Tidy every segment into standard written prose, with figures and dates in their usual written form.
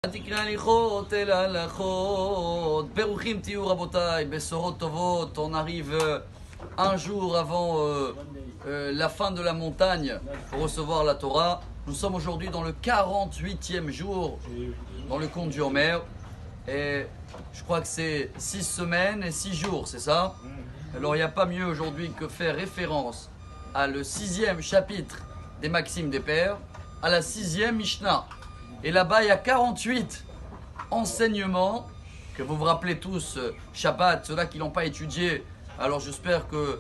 תקרא הליכות אל ההלכות, ברוכים תהיו רבותיי, בשורות טובות. On arrive un jour avant la fin de la montagne pour recevoir la Torah. Nous sommes aujourd'hui dans le 48e jour dans le compte du Homer. Et je crois que c'est 6 semaines et 6 jours, c'est ça? Alors il n'y a pas mieux aujourd'hui que faire référence à le 6e chapitre des Maximes des Pères, à la 6e Mishnah. Et là-bas, il y a 48 enseignements que vous vous rappelez tous, Shabbat, ceux-là qui ne l'ont pas étudié. Alors j'espère que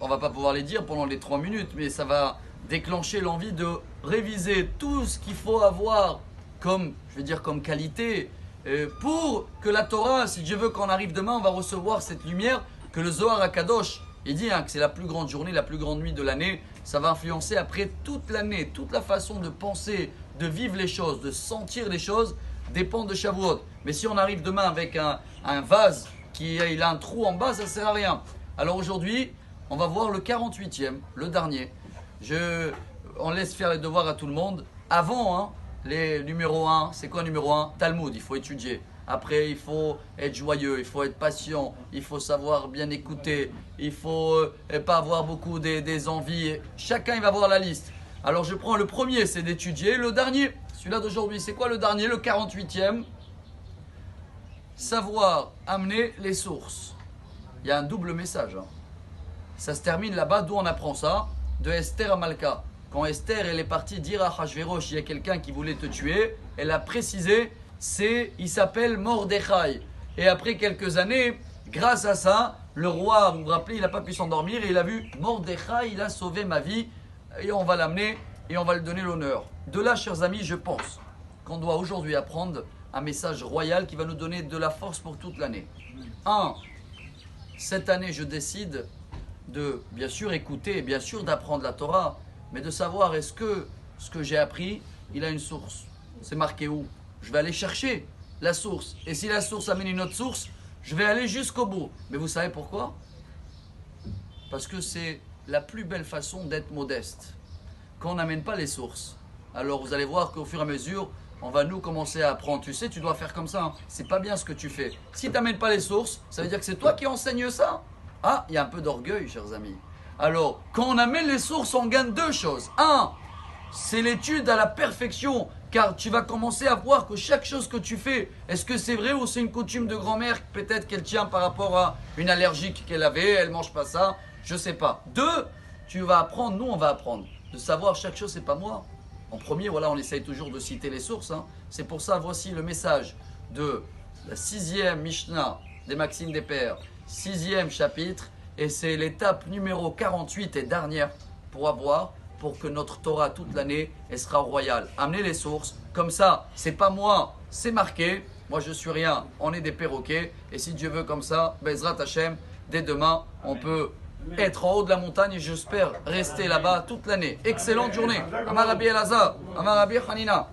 on ne va pas pouvoir les dire pendant les 3 minutes, mais ça va déclencher l'envie de réviser tout ce qu'il faut avoir comme, je vais dire, comme qualité pour que la Torah, si Dieu veut qu'on arrive demain, on va recevoir cette lumière que le Zohar HaKadosh, il dit que c'est la plus grande journée, la plus grande nuit de l'année. Ça va influencer après toute l'année, toute la façon de penser, de vivre les choses, de sentir les choses, dépend de Shavuot. Mais si on arrive demain avec un vase qui il a un trou en bas, ça ne sert à rien. Alors aujourd'hui, on va voir le 48e, le dernier. On laisse faire les devoirs à tout le monde. Avant, les numéro 1, c'est quoi numéro 1? Talmud, il faut étudier. Après, il faut être joyeux, il faut être patient, il faut savoir bien écouter, il faut pas avoir beaucoup des envies. Chacun, il va voir la liste. Alors, je prends le premier, c'est d'étudier. Le dernier, celui-là d'aujourd'hui, c'est quoi le dernier? Le 48e. Savoir amener les sources. Il y a un double message. Ça se termine là-bas, d'où on apprend ça? De Esther à Malka. Quand Esther, elle est partie dire à Achashverosh, il y a quelqu'un qui voulait te tuer, elle a précisé, il s'appelle Mordechai. Et après quelques années, grâce à ça, le roi, vous vous rappelez, il n'a pas pu s'endormir et il a vu Mordechai, il a sauvé ma vie et on va l'amener et on va lui donner l'honneur. De là, chers amis, je pense qu'on doit aujourd'hui apprendre un message royal qui va nous donner de la force pour toute l'année. Cette année, je décide de, bien sûr, écouter, bien sûr, d'apprendre la Torah, mais de savoir est-ce que ce que j'ai appris, il a une source. C'est marqué où? Je vais aller chercher la source. Et si la source amène une autre source, je vais aller jusqu'au bout. Mais vous savez pourquoi? Parce que c'est la plus belle façon d'être modeste. Quand on n'amène pas les sources, alors vous allez voir qu'au fur et à mesure, on va nous commencer à apprendre. Tu sais, tu dois faire comme ça. C'est pas bien ce que tu fais. Si tu n'amènes pas les sources, ça veut dire que c'est toi qui enseignes ça. Il y a un peu d'orgueil, chers amis. Alors, quand on amène les sources, on gagne deux choses. C'est l'étude à la perfection, car tu vas commencer à voir que chaque chose que tu fais, est-ce que c'est vrai ou c'est une coutume de grand-mère, peut-être qu'elle tient par rapport à une allergique qu'elle avait, elle mange pas ça, je sais pas. 2, tu vas apprendre, nous on va apprendre, de savoir chaque chose, c'est pas moi. En premier, voilà, on essaye toujours de citer les sources. C'est pour ça, voici le message de la 6e Mishnah des Maximes des Pères, 6e chapitre, et c'est l'étape numéro 48 et dernière pour que notre Torah toute l'année, elle sera royale. Amenez les sources, comme ça, c'est pas moi, c'est marqué. Moi je suis rien, on est des perroquets. Et si Dieu veut comme ça, Bezrat Hashem, dès demain, on peut être en haut de la montagne et j'espère rester là-bas toute l'année. Excellente journée. Amar Rabbi Elazar, Amar Rabbi Hanina.